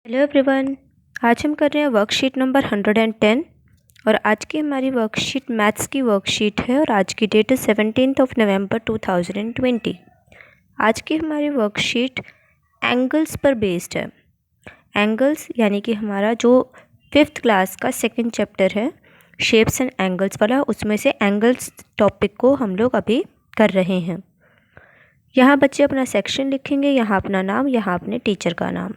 Hello everyone. आज हम कर रहे हैं वर्कशीट नंबर 110 और आज की हमारी वर्कशीट मैथ्स की वर्कशीट है और आज की डेट है 17 नवंबर 2020। आज की हमारी वर्कशीट एंगल्स पर बेस्ड है। एंगल्स यानी कि हमारा जो 5th क्लास का सेकंड चैप्टर है शेप्स एंड एंगल्स वाला, उसमें से एंगल्स टॉपिक को हम लोग अभी कर रहे हैं। यहाँ बच्चे अपना सेक्शन लिखेंगे, यहाँ अपना नाम, यहाँ अपने टीचर का नाम।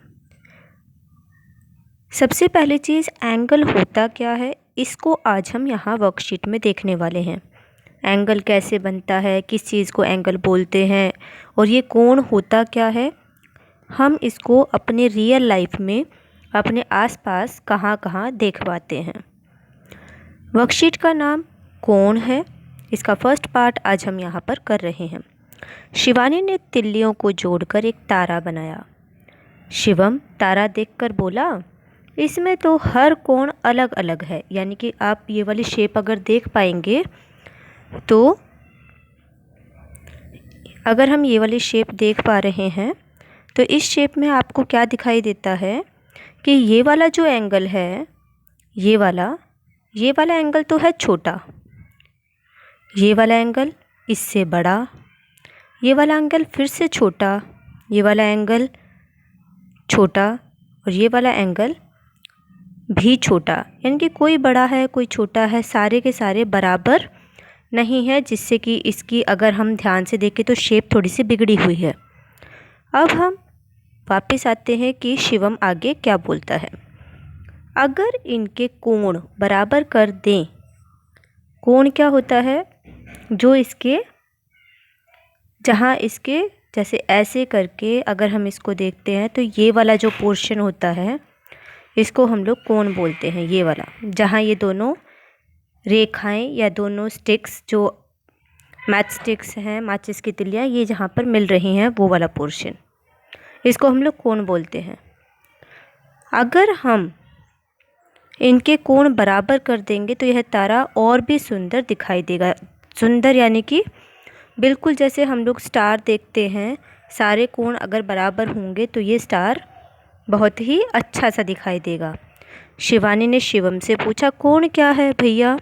सबसे पहली चीज़ एंगल होता क्या है, इसको आज हम यहाँ वर्कशीट में देखने वाले हैं। एंगल कैसे बनता है, किस चीज़ को एंगल बोलते हैं और ये कोण होता क्या है, हम इसको अपने रियल लाइफ में अपने आसपास कहाँ कहाँ देख पाते हैं। वर्कशीट का नाम कोण है, इसका फर्स्ट पार्ट आज हम यहाँ पर कर रहे हैं। शिवानी ने तिल्लियों को जोड़कर एक तारा बनाया। शिवम तारा देखकर बोला, इसमें तो हर कोण अलग अलग है। यानी कि आप ये वाली शेप अगर देख पाएंगे तो अगर हम ये वाली शेप देख पा रहे हैं तो इस शेप में आपको क्या दिखाई देता है कि ये वाला जो एंगल है, ये वाला एंगल तो है छोटा, ये वाला एंगल इससे बड़ा, ये वाला एंगल फिर से छोटा, ये वाला एंगल छोटा और ये वाला एंगल भी छोटा। यानी कि कोई बड़ा है कोई छोटा है, सारे के सारे बराबर नहीं है, जिससे कि इसकी अगर हम ध्यान से देखें तो शेप थोड़ी सी बिगड़ी हुई है। अब हम वापस आते हैं कि शिवम आगे क्या बोलता है। अगर इनके कोण बराबर कर दें, कोण क्या होता है, जो इसके जहाँ इसके जैसे ऐसे करके अगर हम इसको देखते हैं तो ये वाला जो पोर्शन होता है इसको हम लोग कोण बोलते हैं। ये वाला जहाँ ये दोनों रेखाएं या दोनों स्टिक्स जो मैच स्टिक्स हैं, माचिस की तिल्लियाँ, ये जहाँ पर मिल रही हैं वो वाला पोर्शन, इसको हम लोग कोण बोलते हैं। अगर हम इनके कोण बराबर कर देंगे तो यह तारा और भी सुंदर दिखाई देगा। सुंदर यानी कि बिल्कुल जैसे हम लोग स्टार देखते हैं, सारे कोण अगर बराबर होंगे तो ये स्टार बहुत ही अच्छा सा दिखाई देगा। शिवानी ने शिवम से पूछा, कोण क्या है भैया?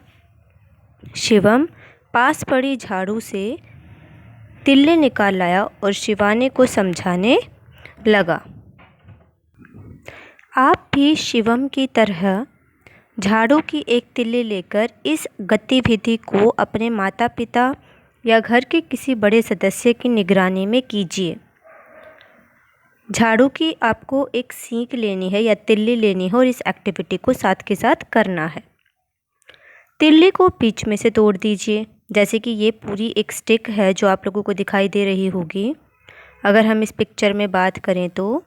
शिवम पास पड़ी झाड़ू से तिल्ली निकाल लाया और शिवानी को समझाने लगा। आप भी शिवम की तरह झाड़ू की एक तिल्ली लेकर इस गतिविधि को अपने माता पिता या घर के किसी बड़े सदस्य की निगरानी में कीजिए। झाड़ू की आपको एक सीख लेनी है या तिल्ली लेनी है और इस एक्टिविटी को साथ के साथ करना है। तिल्ली को बीच में से तोड़ दीजिए। जैसे कि ये पूरी एक स्टिक है जो आप लोगों को दिखाई दे रही होगी। अगर हम इस पिक्चर में बात करें तो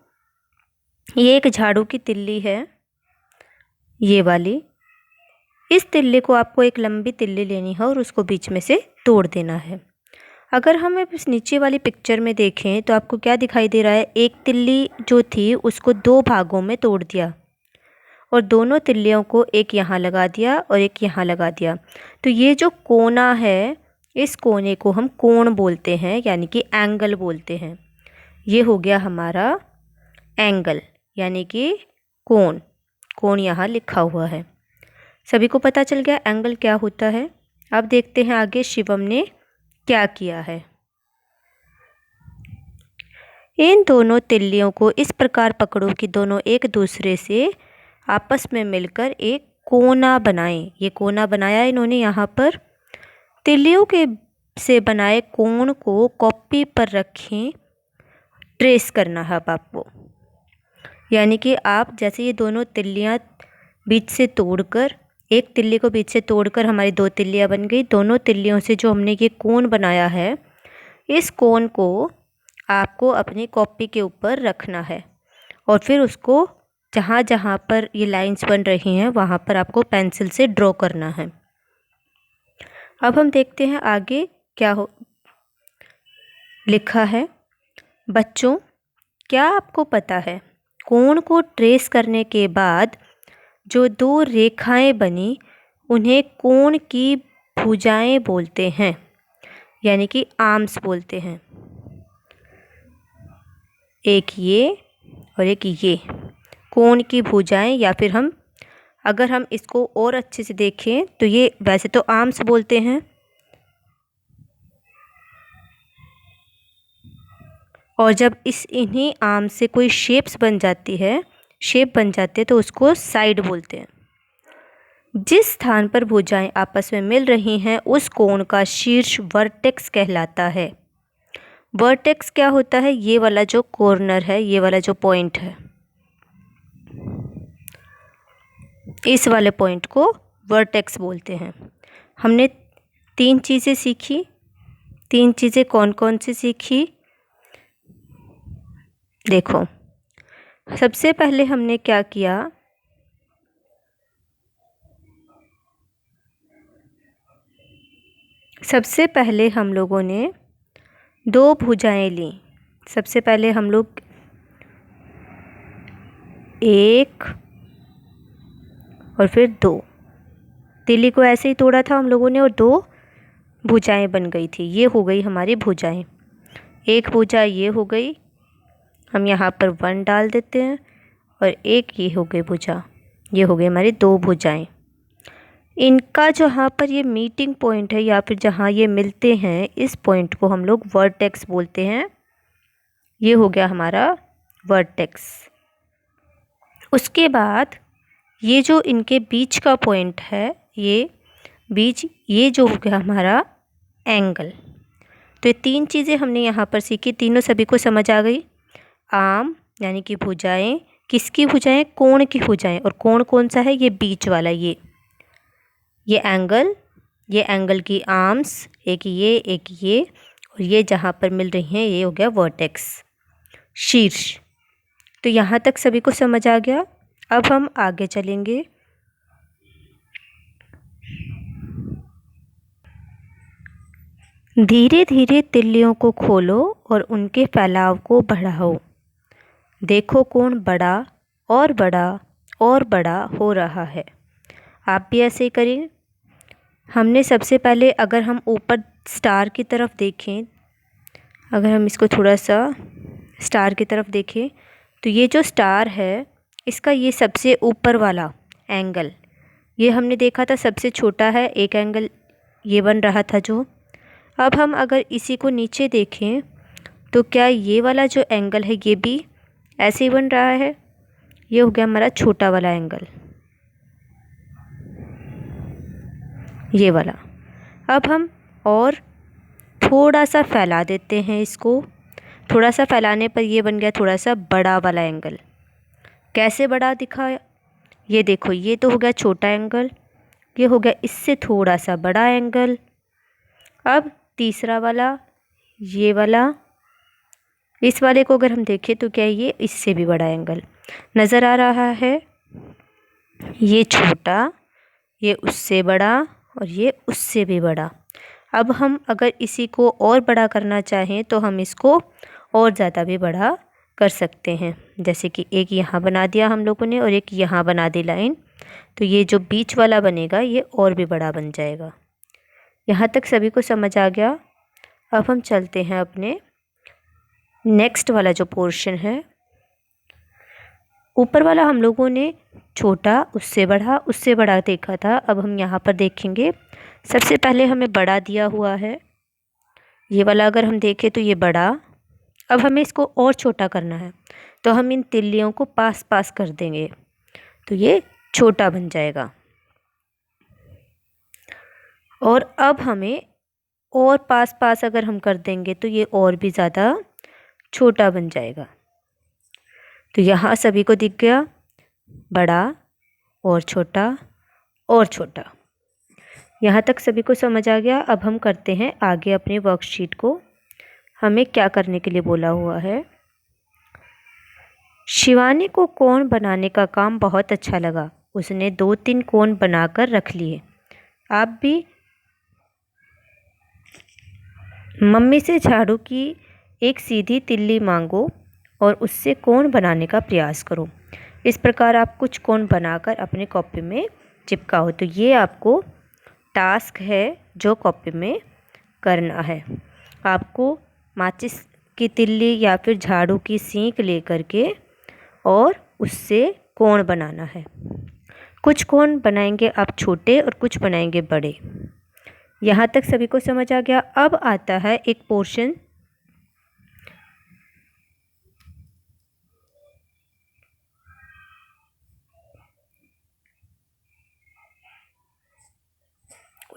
ये एक झाड़ू की तिल्ली है, ये वाली। इस तिल्ली को आपको एक लंबी तिल्ली लेनी है और उसको बीच में से तोड़ देना है। अगर हम इस नीचे वाली पिक्चर में देखें तो आपको क्या दिखाई दे रहा है, एक तिल्ली जो थी उसको 2 भागों में तोड़ दिया और दोनों तिल्लियों को एक यहाँ लगा दिया और एक यहाँ लगा दिया। तो ये जो कोना है, इस कोने को हम कोण बोलते हैं, यानी कि एंगल बोलते हैं। ये हो गया हमारा एंगल यानी कि कोण। कोण यहाँ लिखा हुआ है। सभी को पता चल गया एंगल क्या होता है। अब देखते हैं आगे शिवम ने क्या किया है। इन दोनों तिल्लियों को इस प्रकार पकड़ो कि दोनों एक दूसरे से आपस में मिलकर एक कोना बनाएं। ये कोना बनाया इन्होंने यहाँ पर। तिल्लियों के से बनाए कोण को कॉपी पर रखें। ट्रेस करना है अब आपको, यानी कि आप जैसे ये दोनों तिल्लियाँ बीच से तोड़कर, एक तिल्ली को बीच से तोड़कर हमारी 2 तिल्लियाँ बन गई। दोनों तिल्लियों से जो हमने ये कोण बनाया है, इस कोण को आपको अपनी कॉपी के ऊपर रखना है और फिर उसको जहाँ जहाँ पर ये लाइंस बन रही हैं वहाँ पर आपको पेंसिल से ड्रॉ करना है। अब हम देखते हैं आगे क्या लिखा है। बच्चों, क्या आपको पता है कोण को ट्रेस करने के बाद जो 2 रेखाएं बनी उन्हें कोण की भुजाएं बोलते हैं, यानी कि आर्म्स बोलते हैं। एक ये और एक ये कोण की भुजाएं, या फिर अगर हम इसको और अच्छे से देखें तो ये वैसे तो आर्म्स बोलते हैं, और जब इन्हीं आर्म से कोई शेप बन जाती है तो उसको साइड बोलते हैं। जिस स्थान पर भुजाएं आपस में मिल रही हैं उस कोण का शीर्ष वर्टेक्स कहलाता है। वर्टेक्स क्या होता है? ये वाला जो कॉर्नर है, ये वाला जो पॉइंट है, इस वाले पॉइंट को वर्टेक्स बोलते हैं। हमने 3 चीज़ें सीखी। 3 चीज़ें कौन कौन सी सीखी? देखो, सबसे पहले हमने क्या किया, सबसे पहले हम लोगों ने 2 भुजाएं ली। सबसे पहले हम लोग 1 और फिर 2, तिल्ली को ऐसे ही तोड़ा था हम लोगों ने और 2 भुजाएं बन गई थी। ये हो गई हमारी भुजाएं। एक भुजा ये हो गई, हम यहाँ पर 1 डाल देते हैं, और एक ये हो गई भुजा, ये हो गई हमारी 2 भुजाएं। इनका जहाँ पर ये मीटिंग पॉइंट है या फिर जहाँ ये मिलते हैं, इस पॉइंट को हम लोग वर्टेक्स बोलते हैं। ये हो गया हमारा वर्टेक्स। उसके बाद ये जो इनके बीच का पॉइंट है, ये जो हो गया हमारा एंगल। तो ये 3 चीज़ें हमने यहाँ पर सीखी। तीनों सभी को समझ आ गई। आर्म यानी कि भुजाएं, किसकी भुजाएं? कोण की भुजाएं। और कोण कौन सा है? ये बीच वाला, ये एंगल की आर्म्स, एक ये, और ये जहाँ पर मिल रही हैं ये हो गया वर्टेक्स, शीर्ष। तो यहाँ तक सभी को समझ आ गया। अब हम आगे चलेंगे। धीरे धीरे तिल्लियों को खोलो और उनके फैलाव को बढ़ाओ। देखो कोण बड़ा और बड़ा और बड़ा हो रहा है। आप भी ऐसे ही करिए। हमने सबसे पहले, अगर हम ऊपर स्टार की तरफ देखें, अगर हम इसको थोड़ा सा स्टार की तरफ देखें, तो ये जो स्टार है, इसका ये सबसे ऊपर वाला एंगल, ये हमने देखा था सबसे छोटा है, एक एंगल ये बन रहा था जो। अब हम अगर इसी को नीचे देखें तो क्या ये वाला जो एंगल है ये भी ऐसे ही बन रहा है? ये हो गया हमारा छोटा वाला एंगल, ये वाला। अब हम और थोड़ा सा फैला देते हैं इसको। थोड़ा सा फैलाने पर ये बन गया थोड़ा सा बड़ा वाला एंगल। कैसे बड़ा दिखा? ये देखो, ये तो हो गया छोटा एंगल, ये हो गया इससे थोड़ा सा बड़ा एंगल। अब तीसरा वाला, ये वाला, इस वाले को अगर हम देखें तो क्या ये इससे भी बड़ा एंगल नज़र आ रहा है। ये छोटा, ये उससे बड़ा, और ये उससे भी बड़ा। अब हम अगर इसी को और बड़ा करना चाहें तो हम इसको और ज़्यादा भी बड़ा कर सकते हैं। जैसे कि एक यहाँ बना दिया हम लोगों ने और एक यहाँ बना दी लाइन, तो ये जो बीच वाला बनेगा ये और भी बड़ा बन जाएगा। यहाँ तक सभी को समझ आ गया। अब हम चलते हैं अपने नेक्स्ट वाला जो पोर्शन है। ऊपर वाला हम लोगों ने छोटा, उससे बड़ा देखा था। अब हम यहाँ पर देखेंगे, सबसे पहले हमें बड़ा दिया हुआ है, ये वाला अगर हम देखें तो ये बड़ा। अब हमें इसको और छोटा करना है, तो हम इन तिल्लियों को पास पास कर देंगे तो ये छोटा बन जाएगा। और अब हमें और पास पास अगर हम कर देंगे तो ये और भी ज़्यादा छोटा बन जाएगा। तो यहाँ सभी को दिख गया, बड़ा और छोटा और छोटा। यहाँ तक सभी को समझ आ गया। अब हम करते हैं आगे अपनी वर्कशीट को। हमें क्या करने के लिए बोला हुआ है? शिवानी को कोण बनाने का काम बहुत अच्छा लगा। उसने 2-3 कोण बनाकर रख लिए। आप भी मम्मी से झाड़ू की एक सीधी तिल्ली मांगो और उससे कोण बनाने का प्रयास करो। इस प्रकार आप कुछ कोण बनाकर अपने कॉपी में चिपकाओ। तो ये आपको टास्क है जो कॉपी में करना है। आपको माचिस की तिल्ली या फिर झाड़ू की सींक लेकर के और उससे कोण बनाना है। कुछ कोण बनाएंगे आप छोटे और कुछ बनाएंगे बड़े। यहाँ तक सभी को समझ आ गया। अब आता है एक पोर्शन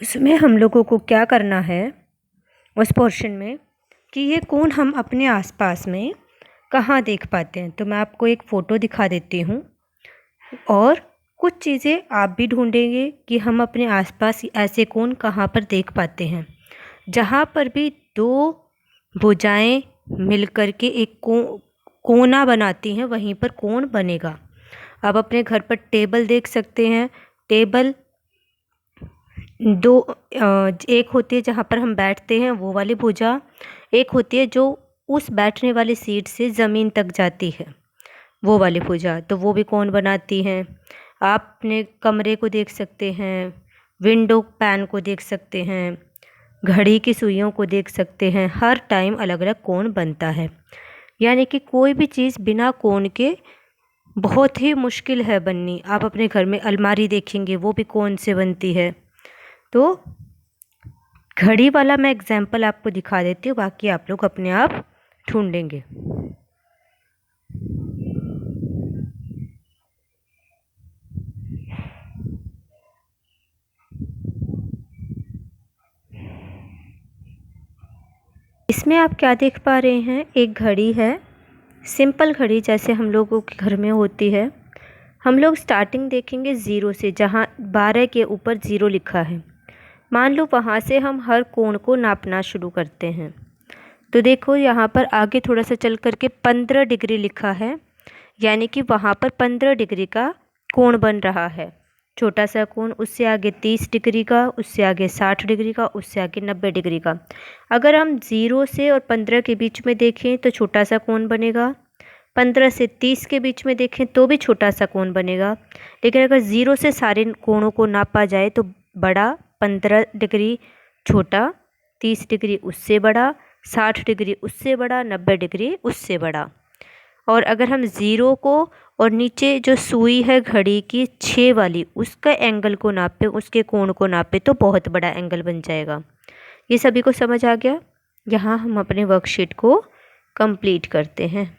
उसमें हम लोगों को क्या करना है उस पोर्शन में कि ये कोण हम अपने आसपास में कहाँ देख पाते हैं। तो मैं आपको एक फ़ोटो दिखा देती हूँ और कुछ चीज़ें आप भी ढूंढेंगे कि हम अपने आसपास ऐसे कोण कहाँ पर देख पाते हैं। जहाँ पर भी दो भुजाएं मिलकर के एक कोना बनाती हैं वहीं पर कोण बनेगा। आप अपने घर पर टेबल देख सकते हैं। टेबल दो एक होती है जहाँ पर हम बैठते हैं वो वाली भुजा, एक होती है जो उस बैठने वाली सीट से ज़मीन तक जाती है वो वाली भुजा, तो वो भी कोण बनाती हैं। आप अपने कमरे को देख सकते हैं, विंडो पैन को देख सकते हैं, घड़ी की सुइयों को देख सकते हैं। हर टाइम अलग अलग कोण बनता है। यानी कि कोई भी चीज़ बिना कोण के बहुत ही मुश्किल है बननी। आप अपने घर में अलमारी देखेंगे वो भी कोण से बनती है। तो घड़ी वाला मैं एग्जाम्पल आपको दिखा देती हूँ, बाकी आप लोग अपने आप ढूंढेंगे। इसमें आप क्या देख पा रहे हैं, एक घड़ी है, सिंपल घड़ी जैसे हम लोगों के घर में होती है। हम लोग स्टार्टिंग देखेंगे ज़ीरो से, जहाँ 12 के ऊपर ज़ीरो लिखा है। मान लो वहाँ से हम हर कोण को नापना शुरू करते हैं। तो देखो यहाँ पर आगे थोड़ा सा चल कर के 15 डिग्री लिखा है, यानी कि वहाँ पर 15 डिग्री का कोण बन रहा है। छोटा सा कोण, उससे आगे 30 डिग्री का, उससे आगे 60 डिग्री का, उससे आगे 90 डिग्री का। अगर हम 0 से और 15 के बीच में देखें तो छोटा सा कोण बनेगा। 15 से 30 के बीच में देखें तो भी छोटा सा कोण बनेगा। लेकिन अगर 0 से सारे कोणों को नापा जाए तो बड़ा 15 डिग्री, छोटा 30 डिग्री उससे बड़ा, 60 डिग्री उससे बड़ा, 90 डिग्री उससे बड़ा। और अगर हम 0 को और नीचे जो सुई है घड़ी की 6 वाली, उसका एंगल को नापे, उसके कोण को नापे तो बहुत बड़ा एंगल बन जाएगा। ये सभी को समझ आ गया। यहाँ हम अपने वर्कशीट को कंप्लीट करते हैं।